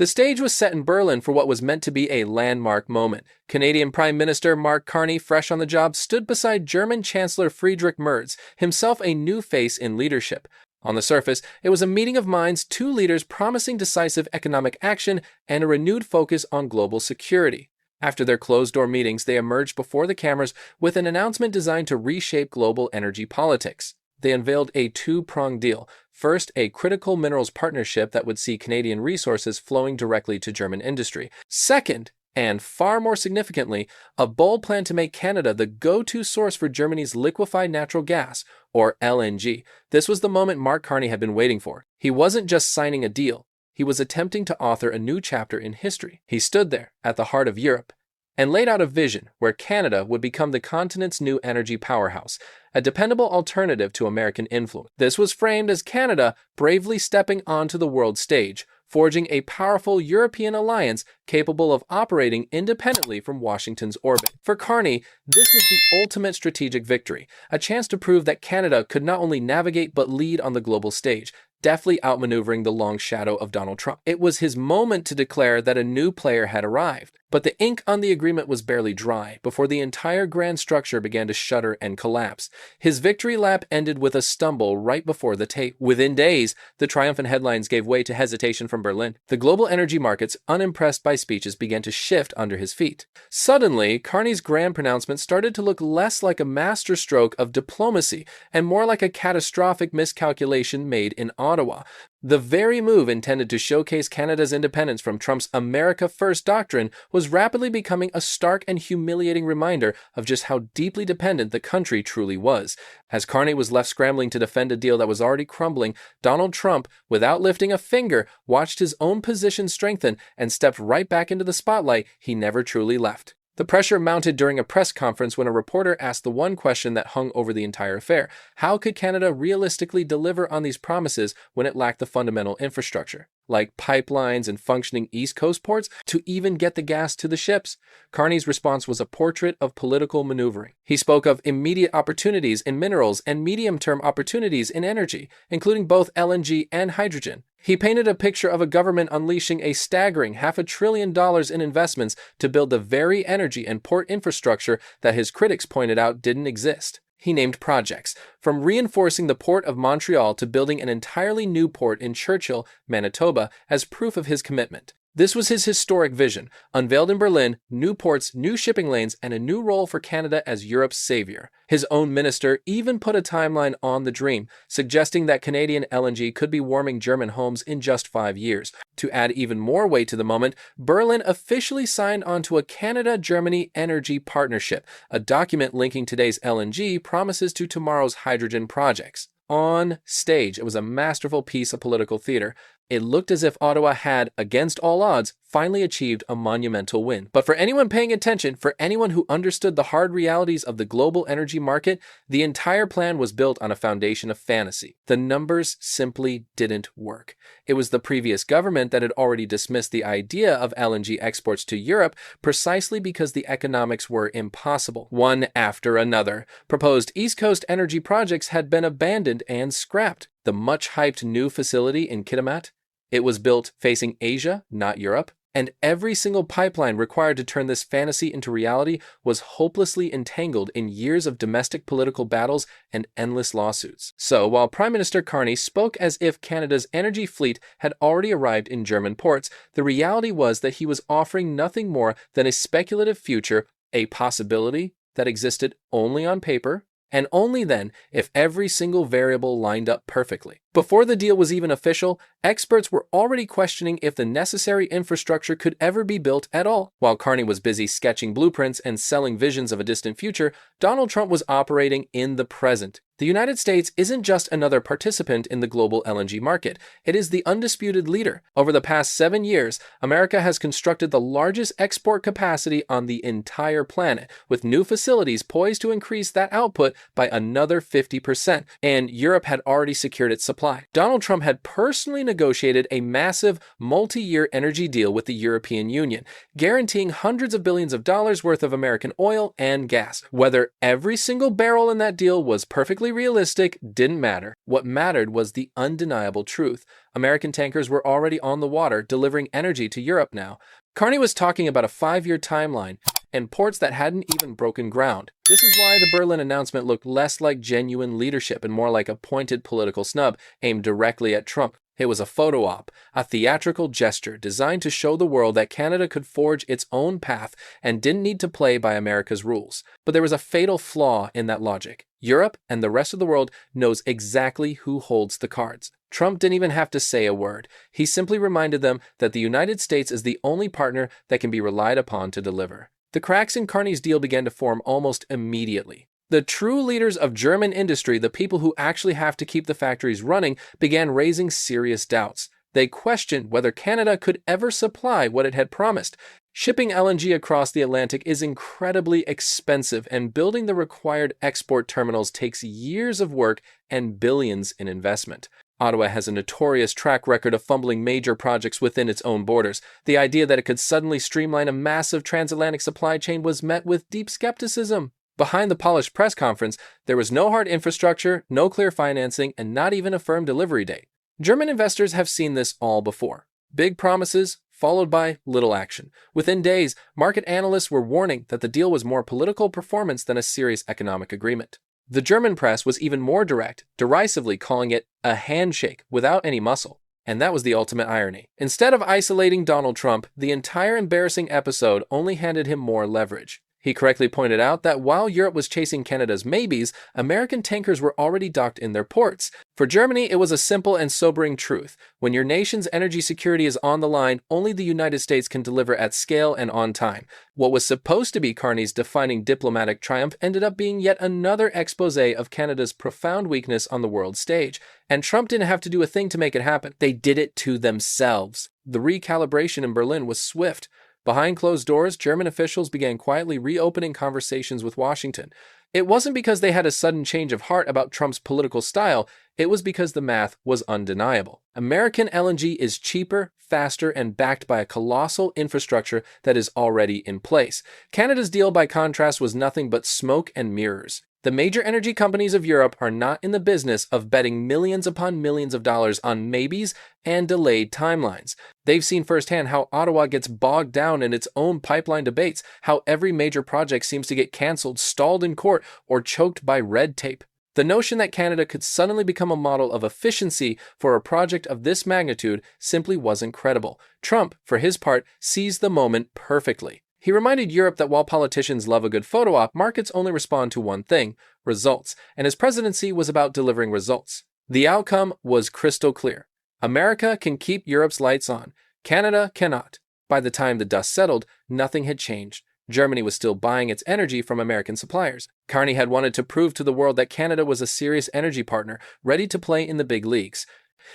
The stage was set in Berlin for what was meant to be a landmark moment. Canadian Prime Minister Mark Carney, fresh on the job, stood beside German Chancellor Friedrich Merz, himself a new face in leadership. On the surface, it was a meeting of minds, two leaders promising decisive economic action and a renewed focus on global security. After their closed-door meetings, they emerged before the cameras with an announcement designed to reshape global energy politics. They unveiled a two-pronged deal. First, a critical minerals partnership that would see Canadian resources flowing directly to German industry. Second, and far more significantly, a bold plan to make Canada the go-to source for Germany's liquefied natural gas, or LNG. This was the moment Mark Carney had been waiting for. He wasn't just signing a deal. He was attempting to author a new chapter in history. He stood there, at the heart of Europe, and laid out a vision where Canada would become the continent's new energy powerhouse, a dependable alternative to American influence. This was framed as Canada bravely stepping onto the world stage, forging a powerful European alliance capable of operating independently from Washington's orbit. For Carney, this was the ultimate strategic victory, a chance to prove that Canada could not only navigate but lead on the global stage, deftly outmaneuvering the long shadow of Donald Trump. It was his moment to declare that a new player had arrived. But the ink on the agreement was barely dry before the entire grand structure began to shudder and collapse. His victory lap ended with a stumble right before the tape. Within days, the triumphant headlines gave way to hesitation from Berlin. The global energy markets, unimpressed by speeches, began to shift under his feet. Suddenly, Carney's grand pronouncement started to look less like a masterstroke of diplomacy and more like a catastrophic miscalculation made in Ottawa. The very move intended to showcase Canada's independence from Trump's America First doctrine was rapidly becoming a stark and humiliating reminder of just how deeply dependent the country truly was. As Carney was left scrambling to defend a deal that was already crumbling, Donald Trump, without lifting a finger, watched his own position strengthen and stepped right back into the spotlight he never truly left. The pressure mounted during a press conference when a reporter asked the one question that hung over the entire affair. How could Canada realistically deliver on these promises when it lacked the fundamental infrastructure, like pipelines and functioning East Coast ports, to even get the gas to the ships? Carney's response was a portrait of political maneuvering. He spoke of immediate opportunities in minerals and medium-term opportunities in energy, including both LNG and hydrogen. He painted a picture of a government unleashing a staggering $500 billion in investments to build the very energy and port infrastructure that his critics pointed out didn't exist. He named projects, from reinforcing the port of Montreal to building an entirely new port in Churchill, Manitoba, as proof of his commitment. This was his historic vision, unveiled in Berlin: new ports, new shipping lanes, and a new role for Canada as Europe's savior. His own minister even put a timeline on the dream, suggesting that Canadian LNG could be warming German homes in just 5 years. To add even more weight to the moment, Berlin officially signed onto a Canada-Germany energy partnership, a document linking today's LNG promises to tomorrow's hydrogen projects. On stage, it was a masterful piece of political theater. It looked as if Ottawa had, against all odds, finally achieved a monumental win. But for anyone paying attention, for anyone who understood the hard realities of the global energy market, the entire plan was built on a foundation of fantasy. The numbers simply didn't work. It was the previous government that had already dismissed the idea of LNG exports to Europe precisely because the economics were impossible. One after another, proposed East Coast energy projects had been abandoned and scrapped. The much-hyped new facility in Kitimat, it was built facing Asia, not Europe, and every single pipeline required to turn this fantasy into reality was hopelessly entangled in years of domestic political battles and endless lawsuits. So, while Prime Minister Carney spoke as if Canada's energy fleet had already arrived in German ports, the reality was that he was offering nothing more than a speculative future, a possibility that existed only on paper, and only then if every single variable lined up perfectly. Before the deal was even official, experts were already questioning if the necessary infrastructure could ever be built at all. While Carney was busy sketching blueprints and selling visions of a distant future, Donald Trump was operating in the present. The United States isn't just another participant in the global LNG market. It is the undisputed leader. Over the past 7 years, America has constructed the largest export capacity on the entire planet, with new facilities poised to increase that output by another 50%. And Europe had already secured its supply supply. Donald Trump had personally negotiated a massive, multi-year energy deal with the European Union, guaranteeing hundreds of billions of dollars worth of American oil and gas. Whether every single barrel in that deal was perfectly realistic didn't matter. What mattered was the undeniable truth. American tankers were already on the water, delivering energy to Europe now. Carney was talking about a 5-year timeline and ports that hadn't even broken ground. This is why the Berlin announcement looked less like genuine leadership and more like a pointed political snub aimed directly at Trump. It was a photo op, a theatrical gesture designed to show the world that Canada could forge its own path and didn't need to play by America's rules. But there was a fatal flaw in that logic. Europe and the rest of the world knows exactly who holds the cards. Trump didn't even have to say a word. He simply reminded them that the United States is the only partner that can be relied upon to deliver. The cracks in Carney's deal began to form almost immediately. The true leaders of German industry, the people who actually have to keep the factories running, began raising serious doubts. They questioned whether Canada could ever supply what it had promised. Shipping LNG across the Atlantic is incredibly expensive, and building the required export terminals takes years of work and billions in investment. Ottawa has a notorious track record of fumbling major projects within its own borders. The idea that it could suddenly streamline a massive transatlantic supply chain was met with deep skepticism. Behind the polished press conference, there was no hard infrastructure, no clear financing, and not even a firm delivery date. German investors have seen this all before. Big promises, followed by little action. Within days, market analysts were warning that the deal was more political performance than a serious economic agreement. The German press was even more direct, derisively calling it a handshake without any muscle. And that was the ultimate irony. Instead of isolating Donald Trump, the entire embarrassing episode only handed him more leverage. He correctly pointed out that while Europe was chasing Canada's maybes, American tankers were already docked in their ports. For Germany, it was a simple and sobering truth. When your nation's energy security is on the line, only the United States can deliver at scale and on time. What was supposed to be Carney's defining diplomatic triumph ended up being yet another expose of Canada's profound weakness on the world stage. And Trump didn't have to do a thing to make it happen. They did it to themselves. The recalibration in Berlin was swift. Behind closed doors, German officials began quietly reopening conversations with Washington. It wasn't because they had a sudden change of heart about Trump's political style, it was because the math was undeniable. American LNG is cheaper, faster, and backed by a colossal infrastructure that is already in place. Canada's deal, by contrast, was nothing but smoke and mirrors. The major energy companies of Europe are not in the business of betting millions upon millions of dollars on maybes and delayed timelines. They've seen firsthand how Ottawa gets bogged down in its own pipeline debates, how every major project seems to get cancelled, stalled in court, or choked by red tape. The notion that Canada could suddenly become a model of efficiency for a project of this magnitude simply wasn't credible. Trump, for his part, seized the moment perfectly. He reminded Europe that while politicians love a good photo op, markets only respond to one thing: results, and his presidency was about delivering results. The outcome was crystal clear. America can keep Europe's lights on. Canada cannot. By the time the dust settled, nothing had changed. Germany was still buying its energy from American suppliers. Carney had wanted to prove to the world that Canada was a serious energy partner, ready to play in the big leagues.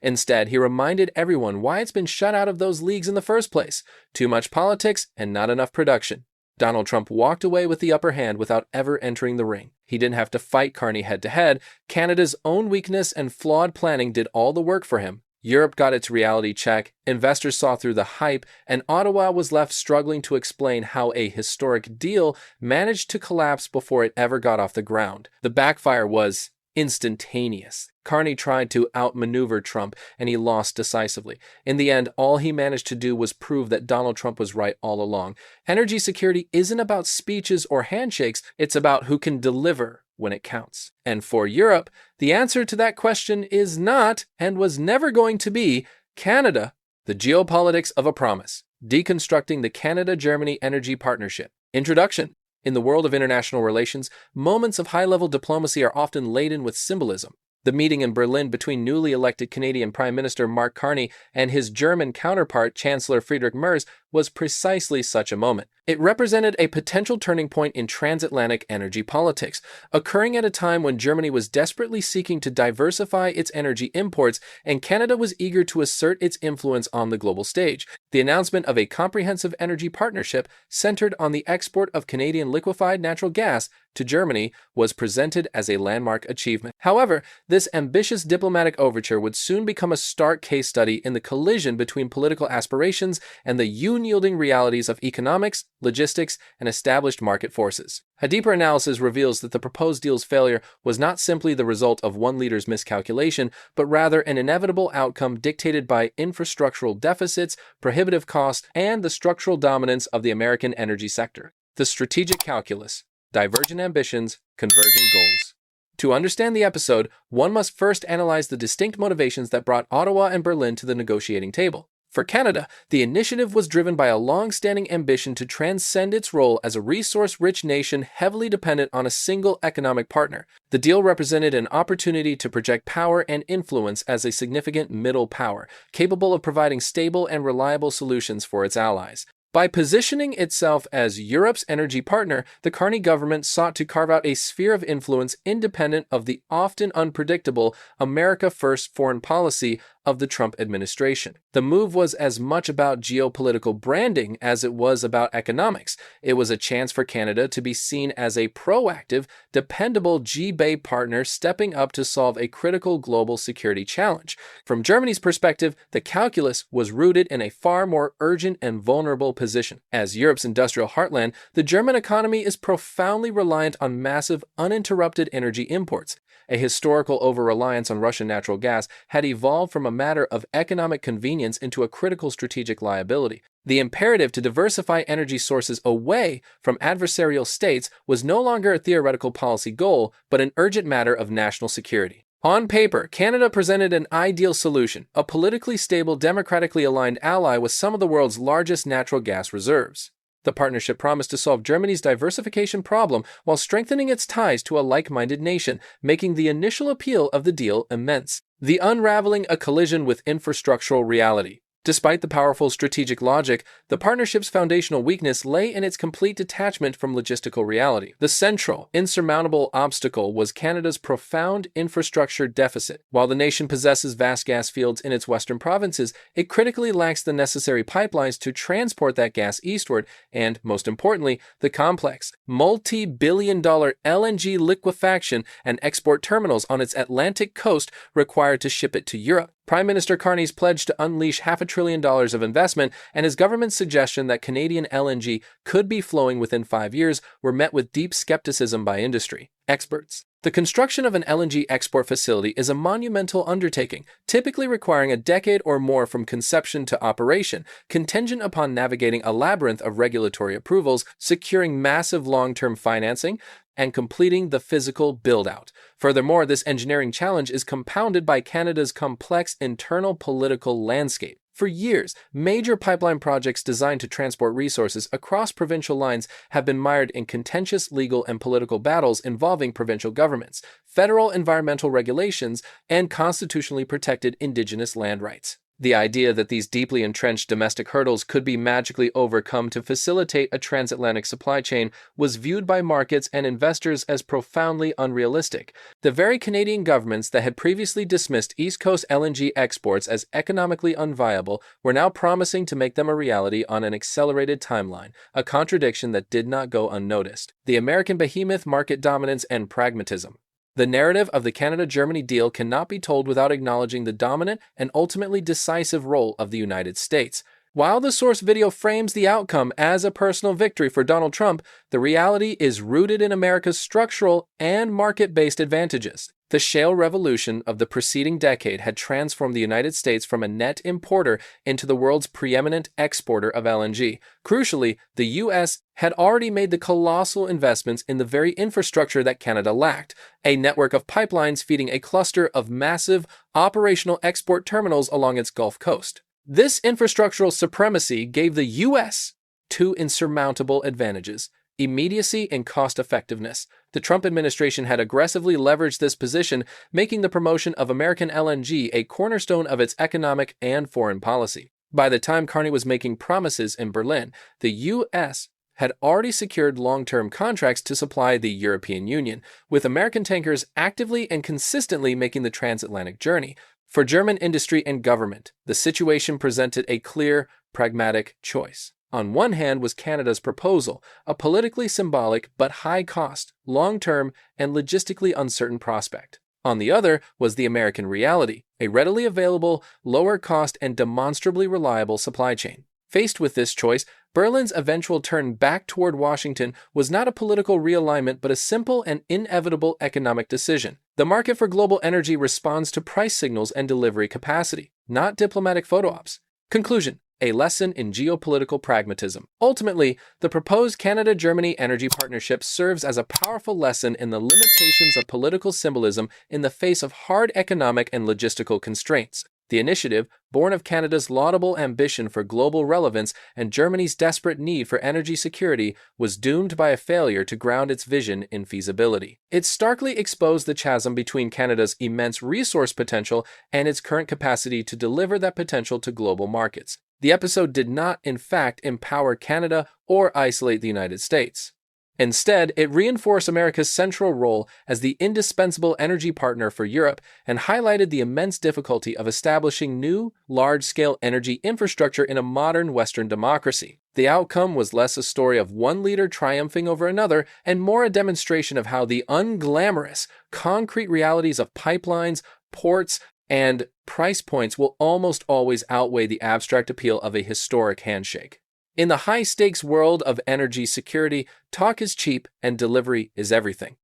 Instead, he reminded everyone why it's been shut out of those leagues in the first place: too much politics and not enough production. Donald Trump walked away with the upper hand without ever entering the ring. He didn't have to fight Carney head-to-head. Canada's own weakness and flawed planning did all the work for him. Europe got its reality check, investors saw through the hype, and Ottawa was left struggling to explain how a historic deal managed to collapse before it ever got off the ground. The backfire was instantaneous. Carney tried to outmaneuver Trump, and he lost decisively. In the end, all he managed to do was prove that Donald Trump was right all along. Energy security isn't about speeches or handshakes, it's about who can deliver when it counts. And for Europe, the answer to that question is not, and was never going to be, Canada. The geopolitics of a promise. Deconstructing the Canada-Germany energy partnership. Introduction. In the world of international relations, moments of high-level diplomacy are often laden with symbolism. The meeting in Berlin between newly elected Canadian Prime Minister Mark Carney and his German counterpart, Chancellor Friedrich Merz, was precisely such a moment. It represented a potential turning point in transatlantic energy politics, occurring at a time when Germany was desperately seeking to diversify its energy imports and Canada was eager to assert its influence on the global stage. The announcement of a comprehensive energy partnership centered on the export of Canadian liquefied natural gas to Germany was presented as a landmark achievement. However, this ambitious diplomatic overture would soon become a stark case study in the collision between political aspirations and the unyielding realities of economics, logistics, and established market forces. A deeper analysis reveals that the proposed deal's failure was not simply the result of one leader's miscalculation, but rather an inevitable outcome dictated by infrastructural deficits, prohibitive costs, and the structural dominance of the American energy sector. The strategic calculus. Divergent ambitions, convergent goals. To understand the episode, one must first analyze the distinct motivations that brought Ottawa and Berlin to the negotiating table. For Canada, the initiative was driven by a long-standing ambition to transcend its role as a resource-rich nation heavily dependent on a single economic partner. The deal represented an opportunity to project power and influence as a significant middle power, capable of providing stable and reliable solutions for its allies. By positioning itself as Europe's energy partner, the Carney government sought to carve out a sphere of influence independent of the often unpredictable America First foreign policy of the Trump administration. The move was as much about geopolitical branding as it was about economics. It was a chance for Canada to be seen as a proactive, dependable G-Bay partner stepping up to solve a critical global security challenge. From Germany's perspective, the calculus was rooted in a far more urgent and vulnerable position. As Europe's industrial heartland, the German economy is profoundly reliant on massive, uninterrupted energy imports. A historical over-reliance on Russian natural gas had evolved from a matter of economic convenience into a critical strategic liability. The imperative to diversify energy sources away from adversarial states was no longer a theoretical policy goal, but an urgent matter of national security. On paper, Canada presented an ideal solution, a politically stable, democratically aligned ally with some of the world's largest natural gas reserves. The partnership promised to solve Germany's diversification problem while strengthening its ties to a like-minded nation, making the initial appeal of the deal immense. The unraveling a collision with infrastructural reality. Despite the powerful strategic logic, the partnership's foundational weakness lay in its complete detachment from logistical reality. The central, insurmountable obstacle was Canada's profound infrastructure deficit. While the nation possesses vast gas fields in its western provinces, it critically lacks the necessary pipelines to transport that gas eastward and, most importantly, the complex, multi-billion-dollar LNG liquefaction and export terminals on its Atlantic coast required to ship it to Europe. Prime Minister Carney's pledge to unleash $500 billion of investment and his government's suggestion that Canadian LNG could be flowing within 5 years were met with deep skepticism by industry experts. The construction of an LNG export facility is a monumental undertaking, typically requiring a decade or more from conception to operation, contingent upon navigating a labyrinth of regulatory approvals, securing massive long-term financing, and completing the physical build-out. Furthermore, this engineering challenge is compounded by Canada's complex internal political landscape. For years, major pipeline projects designed to transport resources across provincial lines have been mired in contentious legal and political battles involving provincial governments, federal environmental regulations, and constitutionally protected Indigenous land rights. The idea that these deeply entrenched domestic hurdles could be magically overcome to facilitate a transatlantic supply chain was viewed by markets and investors as profoundly unrealistic. The very Canadian governments that had previously dismissed East Coast LNG exports as economically unviable were now promising to make them a reality on an accelerated timeline, a contradiction that did not go unnoticed. The American behemoth, market dominance, and pragmatism. The narrative of the Canada-Germany deal cannot be told without acknowledging the dominant and ultimately decisive role of the United States. While the source video frames the outcome as a personal victory for Donald Trump, the reality is rooted in America's structural and market-based advantages. The shale revolution of the preceding decade had transformed the United States from a net importer into the world's preeminent exporter of LNG. Crucially, the U.S. had already made the colossal investments in the very infrastructure that Canada lacked, a network of pipelines feeding a cluster of massive, operational export terminals along its Gulf Coast. This infrastructural supremacy gave the U.S. two insurmountable advantages: immediacy and cost-effectiveness. The Trump administration had aggressively leveraged this position, making the promotion of American LNG a cornerstone of its economic and foreign policy. By the time Carney was making promises in Berlin, the U.S. had already secured long-term contracts to supply the European Union, with American tankers actively and consistently making the transatlantic journey. For German industry and government, the situation presented a clear, pragmatic choice. On one hand was Canada's proposal, a politically symbolic but high-cost, long-term, and logistically uncertain prospect. On the other was the American reality, a readily available, lower-cost, and demonstrably reliable supply chain. Faced with this choice, Berlin's eventual turn back toward Washington was not a political realignment but a simple and inevitable economic decision. The market for global energy responds to price signals and delivery capacity, not diplomatic photo ops. Conclusion: a lesson in geopolitical pragmatism. Ultimately, the proposed Canada-Germany energy partnership serves as a powerful lesson in the limitations of political symbolism in the face of hard economic and logistical constraints. The initiative, born of Canada's laudable ambition for global relevance and Germany's desperate need for energy security, was doomed by a failure to ground its vision in feasibility. It starkly exposed the chasm between Canada's immense resource potential and its current capacity to deliver that potential to global markets. The episode did not, in fact, empower Canada or isolate the United States. Instead, it reinforced America's central role as the indispensable energy partner for Europe and highlighted the immense difficulty of establishing new, large-scale energy infrastructure in a modern Western democracy. The outcome was less a story of one leader triumphing over another and more a demonstration of how the unglamorous, concrete realities of pipelines, ports, and price points will almost always outweigh the abstract appeal of a historic handshake. In the high-stakes world of energy security, talk is cheap and delivery is everything.